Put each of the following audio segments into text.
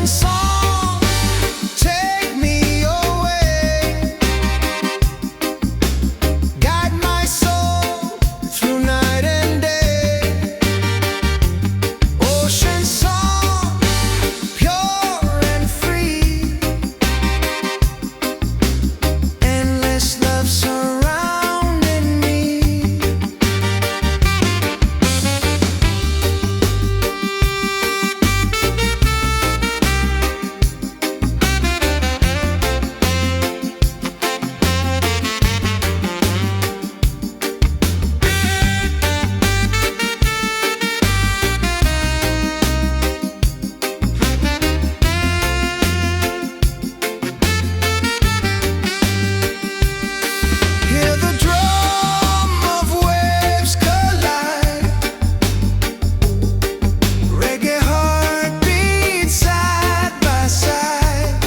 song, take me away, guide my soul through night and day. Ocean song, pure and free, endless love surrounding me. Hear the drum of waves collide, reggae heartbeats side by side.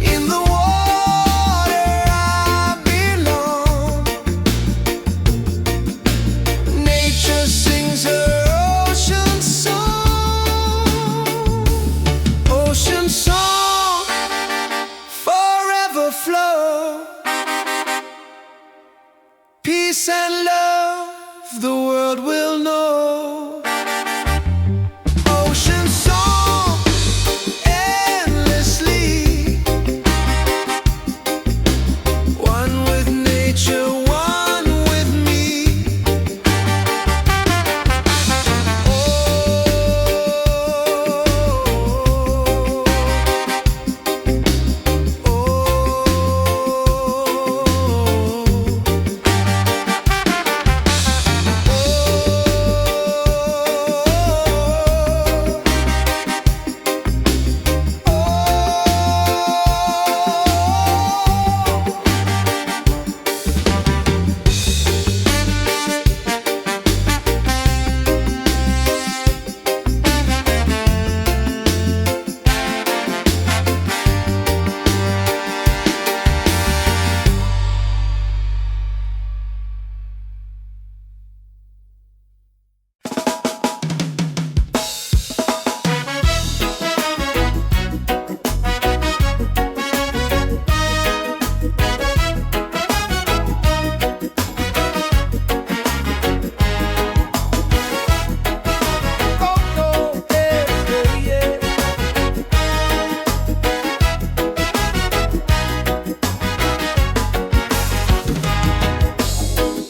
In the water I belong, nature sings her ocean song. Ocean song, forever flow. Peace and love, the world will know. Ocean song, endlessly, one with nature, one with me.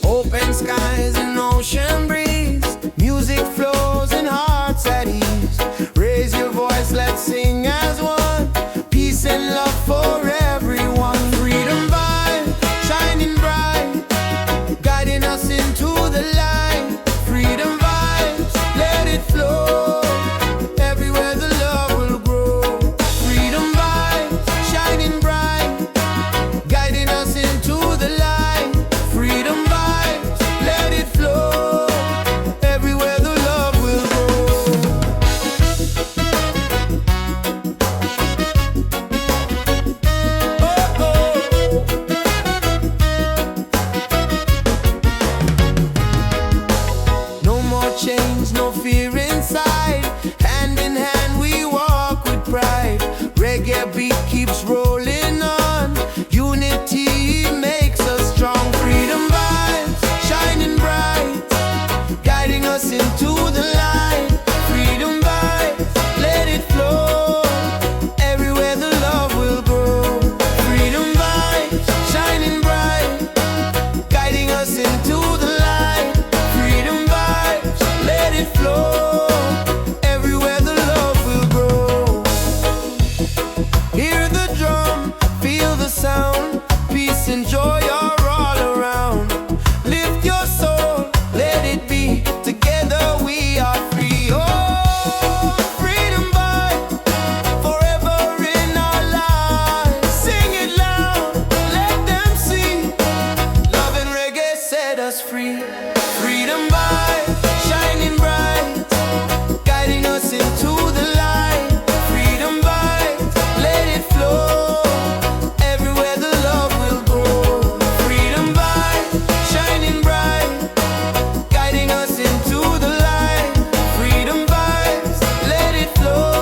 Open skies and ocean breeze, music flows and hearts at ease. Raise your voice, let's sing as one. Peace and love for everyone. Freedom vibe, shining bright, guiding us into the light. Freedom vibes, let it flow. Everywhere the love will grow. Freedom vibes, shining bright, guiding us into the light. Freedom vibes, let it flow. Everywhere the love will grow. Oh, oh. No more chains, no fear inside. Hand in hand we walk with pride. Reggae beat keeps rolling on. Unity makes us strong. Freedom vibes, shining bright, guiding us into the light. Freedom vibes, let it flow. Everywhere the love will grow. Freedom vibes, shining bright, guiding us into the light. Freedom vibes, let it flow. Everywhere the love will grow. Hear the drum, feel the sound. Peace and joy are all around. Lift your soul, let it be. Together we are free. Oh, freedom vibe, forever in our lives. Sing it loud, let them see. Love and reggae set us free. Freedom vibe, shining bright, guiding us into the light. Freedom vibe, let it flow. Everywhere the love will grow. Freedom vibe, shining bright, guiding us into the light. Freedom vibes, let it flow.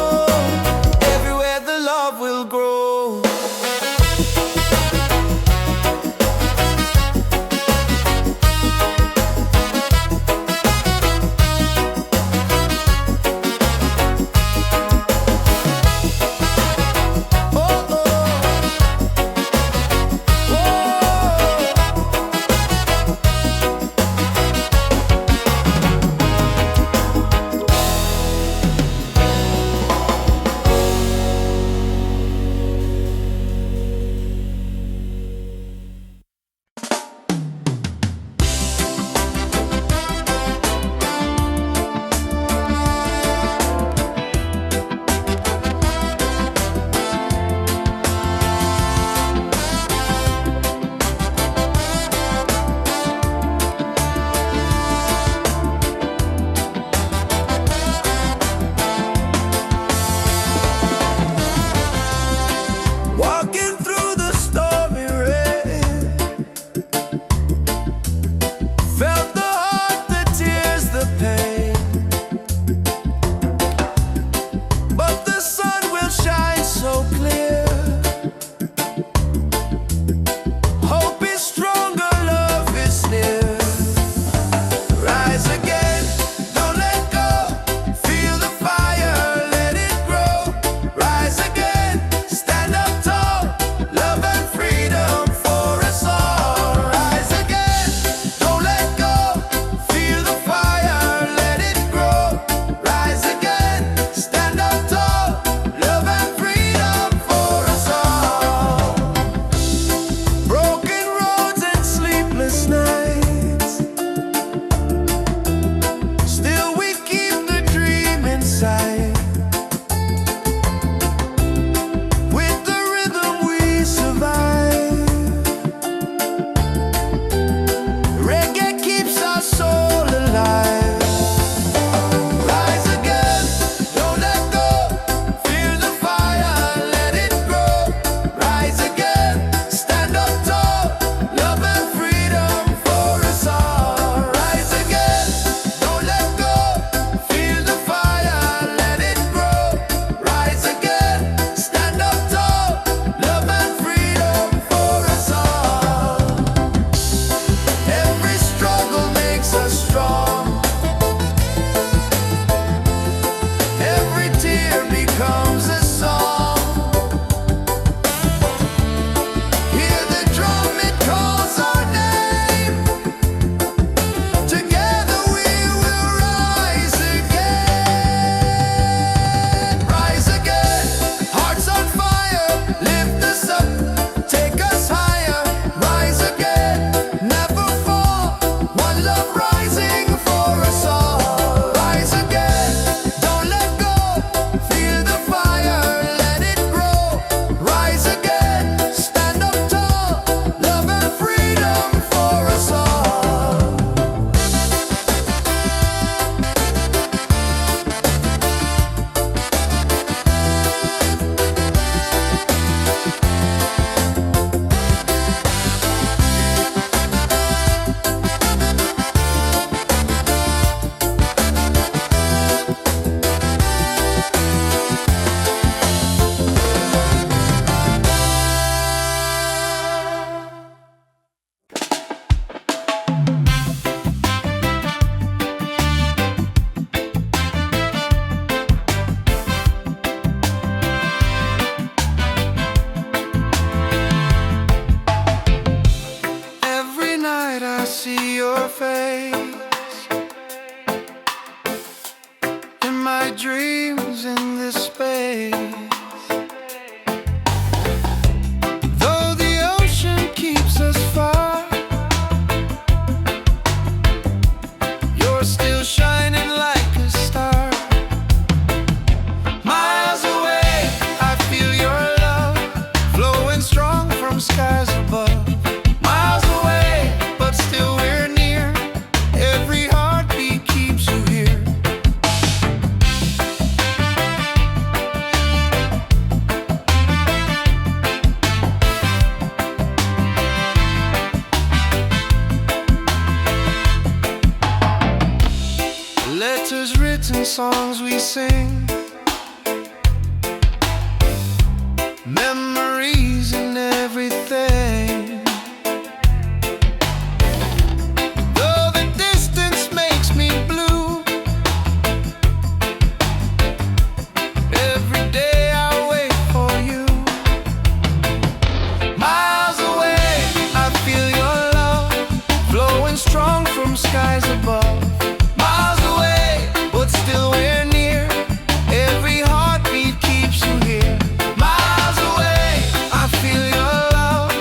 sing. Memories and everything. Though the distance makes me blue, every day I wait for you. Miles away, I feel your love flowing strong from skies above. Miles away, but still we're near. Every heartbeat keeps you here. Miles away, I feel your love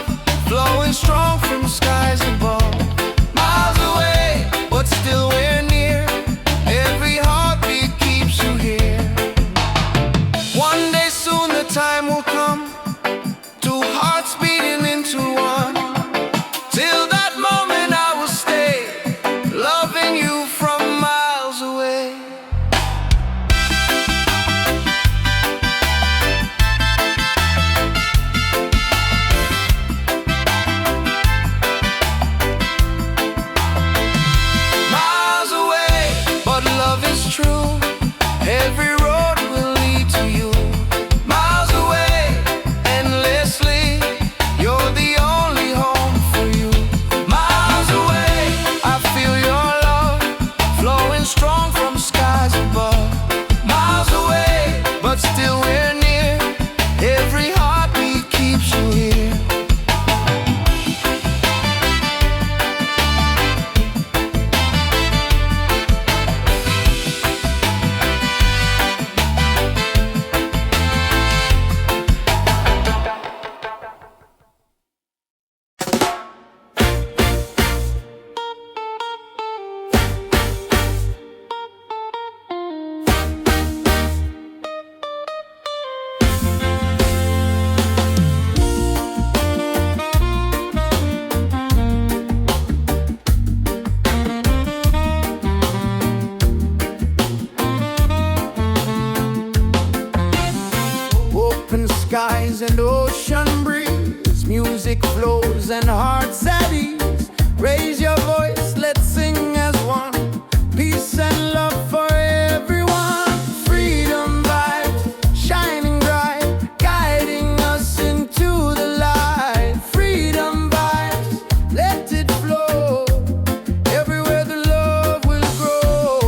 flowing strong from skies above. Miles away, but still we're near. Every heartbeat keeps you here. One day soon the time will come, two hearts beating into one. Till that moment I will stay, loving you from miles away. Miles away, but love is true. Every road will lead to you. Miles away, endlessly, you're the only home for you. Miles away, I feel your love flowing strong from skies above. Miles away, but still we're near. Every heartbeat keeps you here. Open skies and ocean breeze, music flows and hearts at ease. Raise your voice, let's sing as one. Peace and love for everyone. Freedom vibes shining bright, guiding us into the light. Freedom vibes, let it flow. Everywhere the love will grow.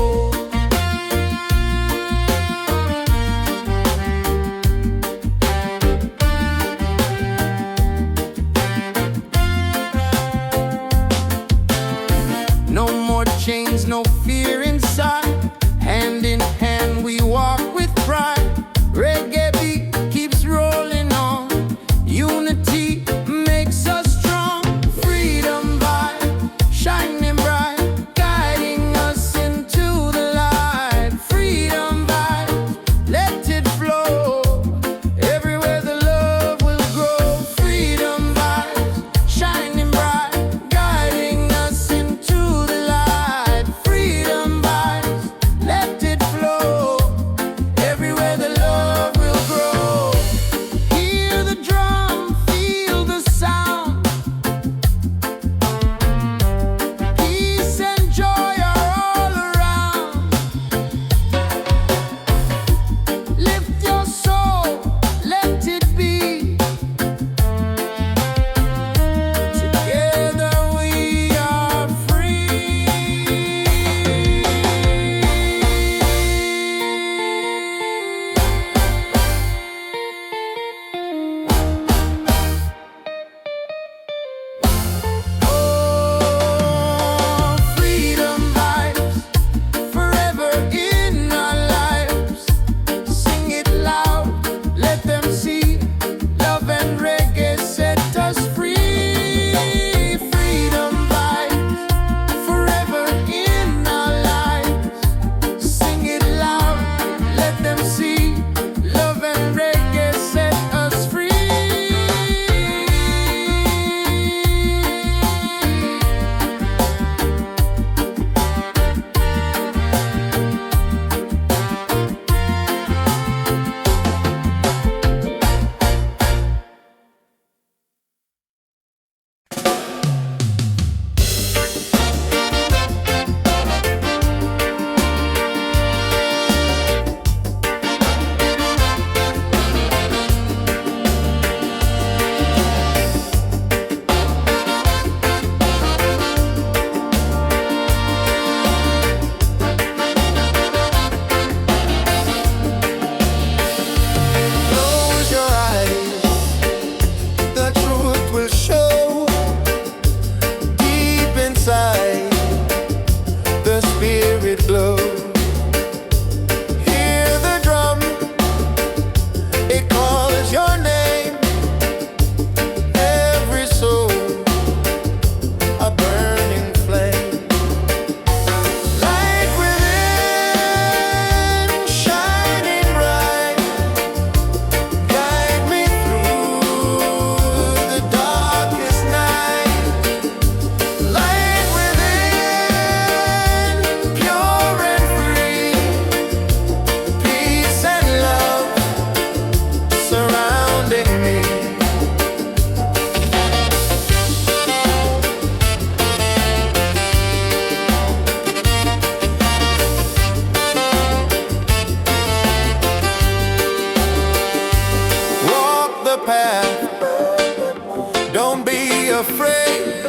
afraid.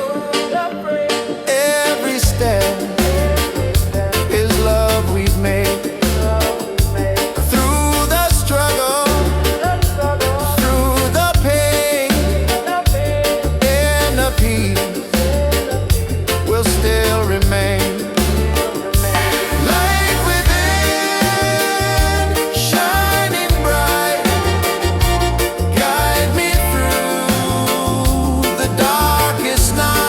Every step is love we've made. Through the struggle, through the pain, inner peace will still remain. Light within, shining bright, guide me through the darkest night.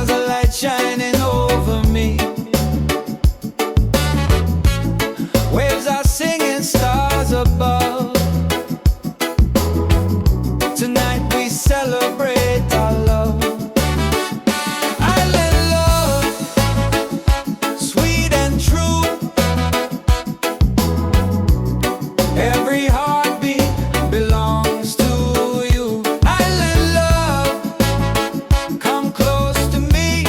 stars are light shining over me. Waves are singing, stars above. Tonight we celebrate our love. Island love, sweet and true. Every heartbeat belongs to you. Island love, come close to me.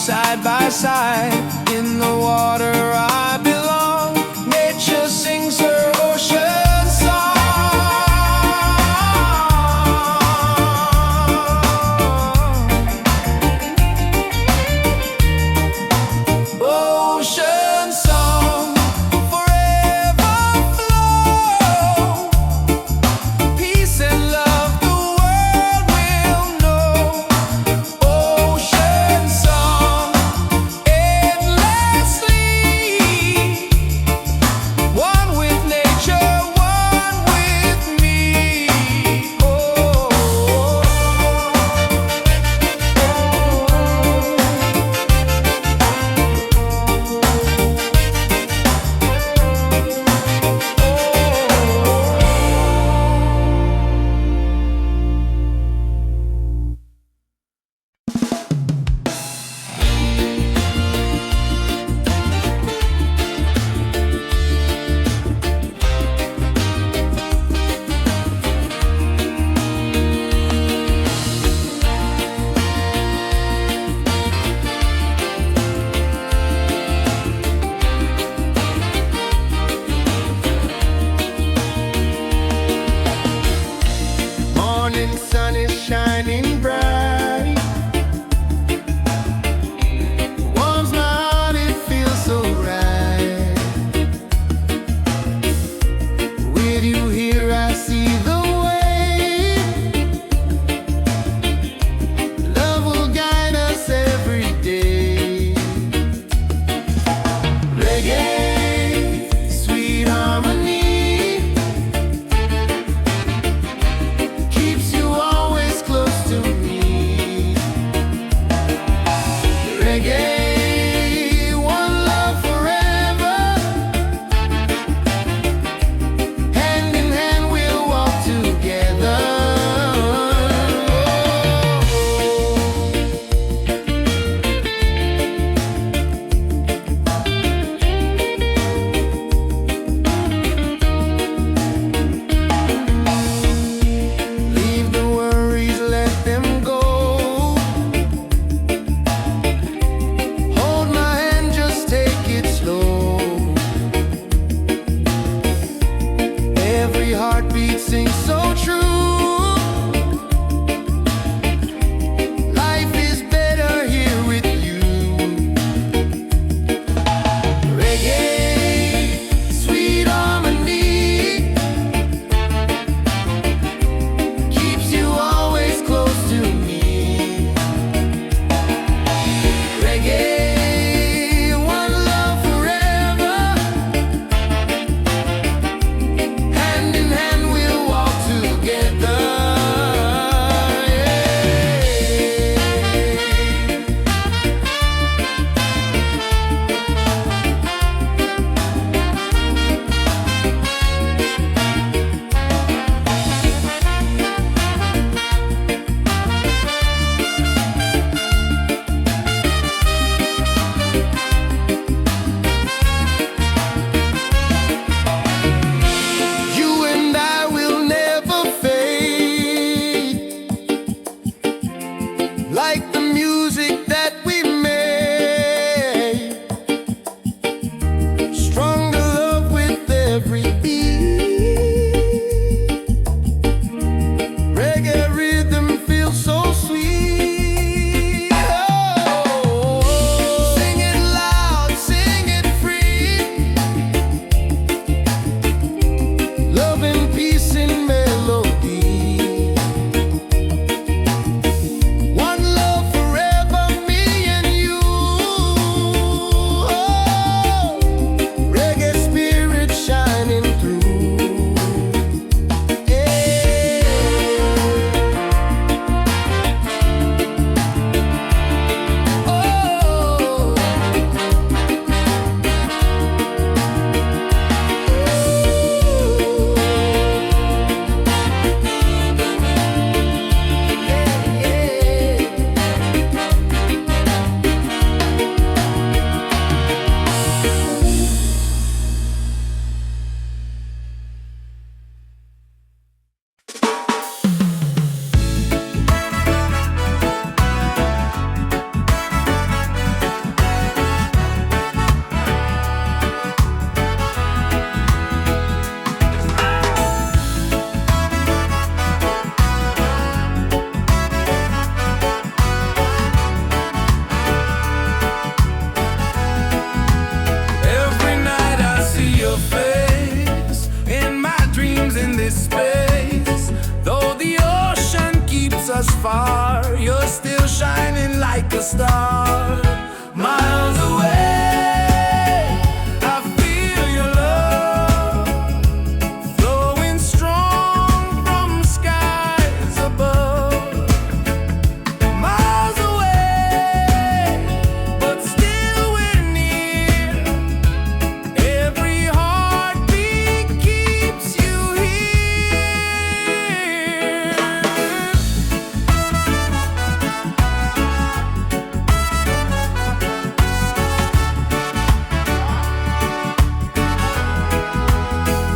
side by side. In the water I belong. Nature sings her ocean song. Ocean song, forever flow. Peace and love the world will know. Ocean song, endlessly. One with nature, one with me. Oh. Morning sun is shining bright. Warms my heart, it feels so right. With you here I see the way. Love will guide us every day. Reggae, sweet harmony, keeps you always close to me. like a star, miles away. I feel your love flowing strong from skies above. Miles away, but still we're near. Every heartbeat keeps you here.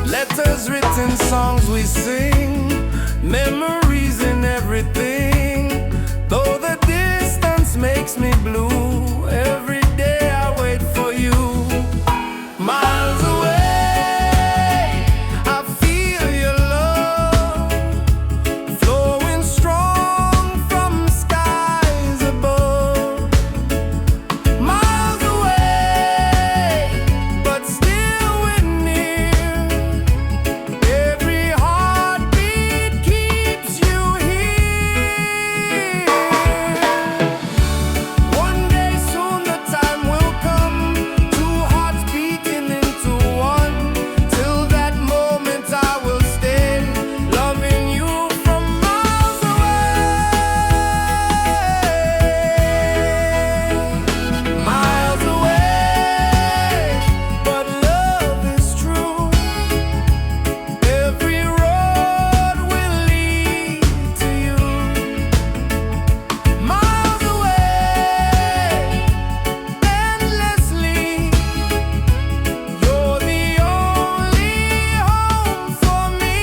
Letters written, songs we sing, memories in everything. Though the distance makes me blue, every day I wait for you. Miles away, I feel your love flowing strong from skies above. Miles away, but still we're near. Every heartbeat keeps you here. One day soon the time will come, two hearts beating into one. Till that moment I will stay, loving you from miles away. Miles away, but love is true. Every road will lead to you. Miles away, endlessly. You're the only home for me.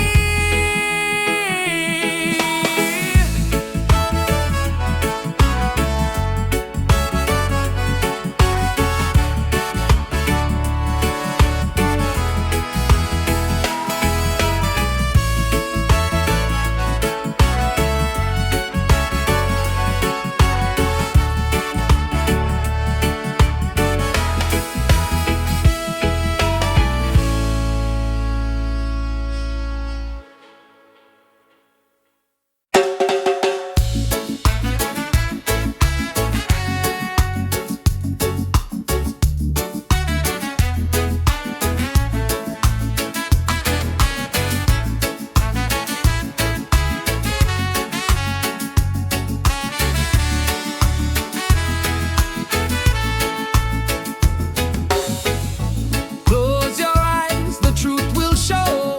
Close your eyes, the truth will show.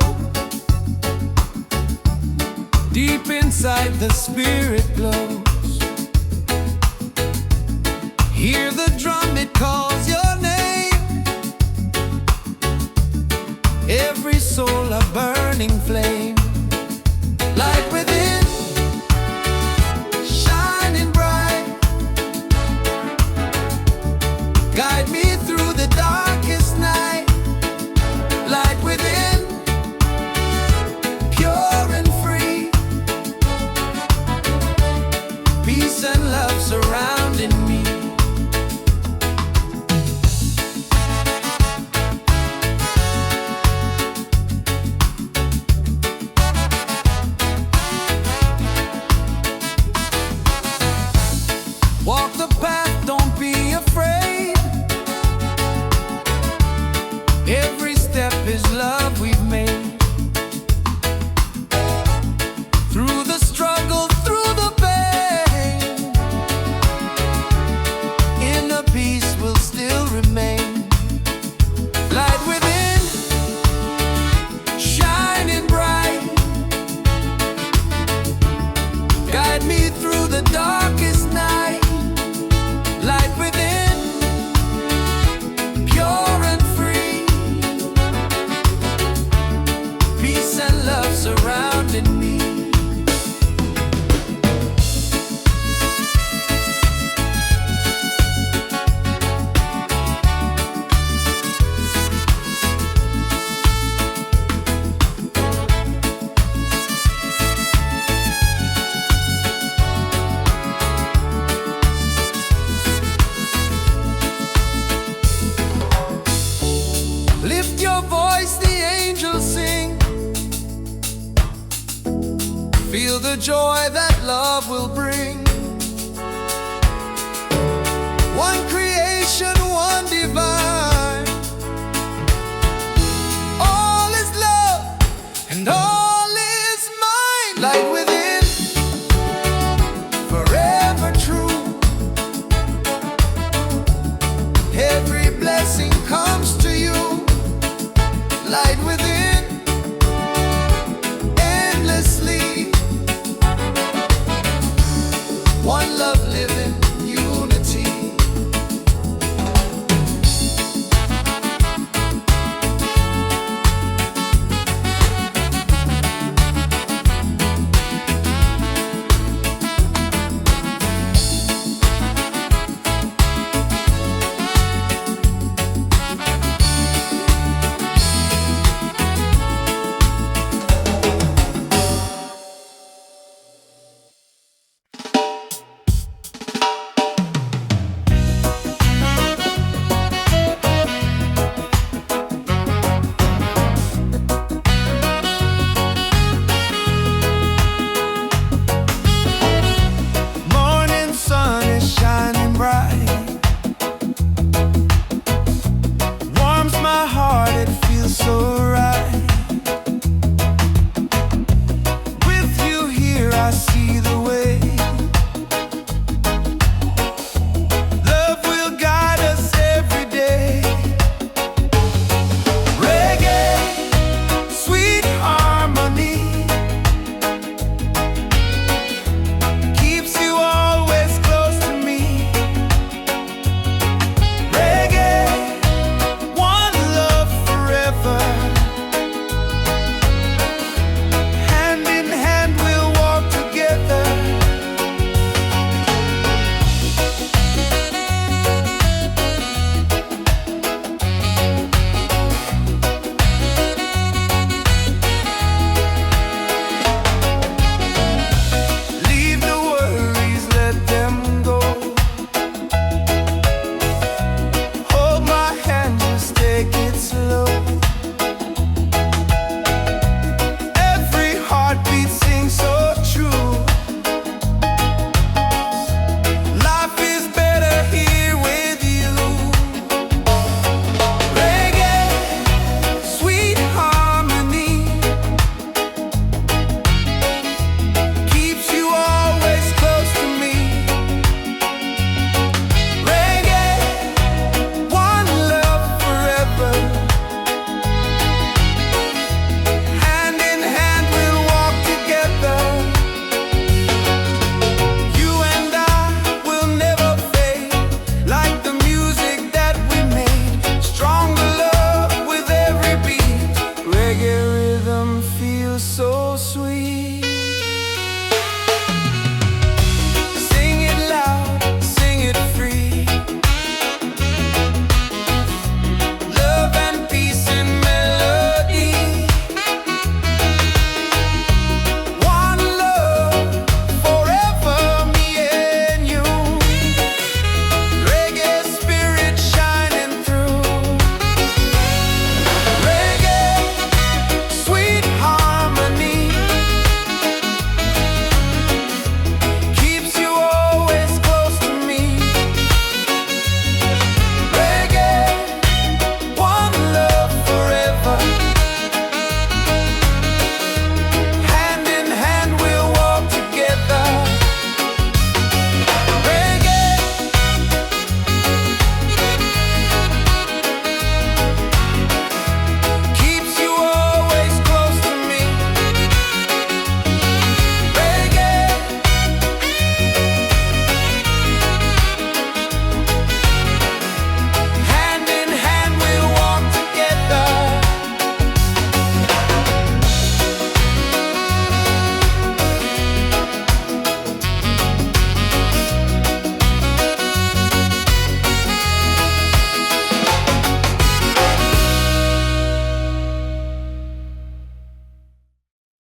Deep inside the spirit glows. Hear the drum, it calls your name. Every soul a burning flame. Light within, shining bright. Guide me through the darkest night. Light within, pure and free. Peace and love surrounding me. Walk the path, don't be afraid. Every step is love we've made. Through the struggle, through the pain, inner peace will still remain. Light within, shining bright. Guide me through the darkest night. Light within, pure and free. Peace and love surrounding me. Lift your voice, the angels sing. Feel the joy that love will bring.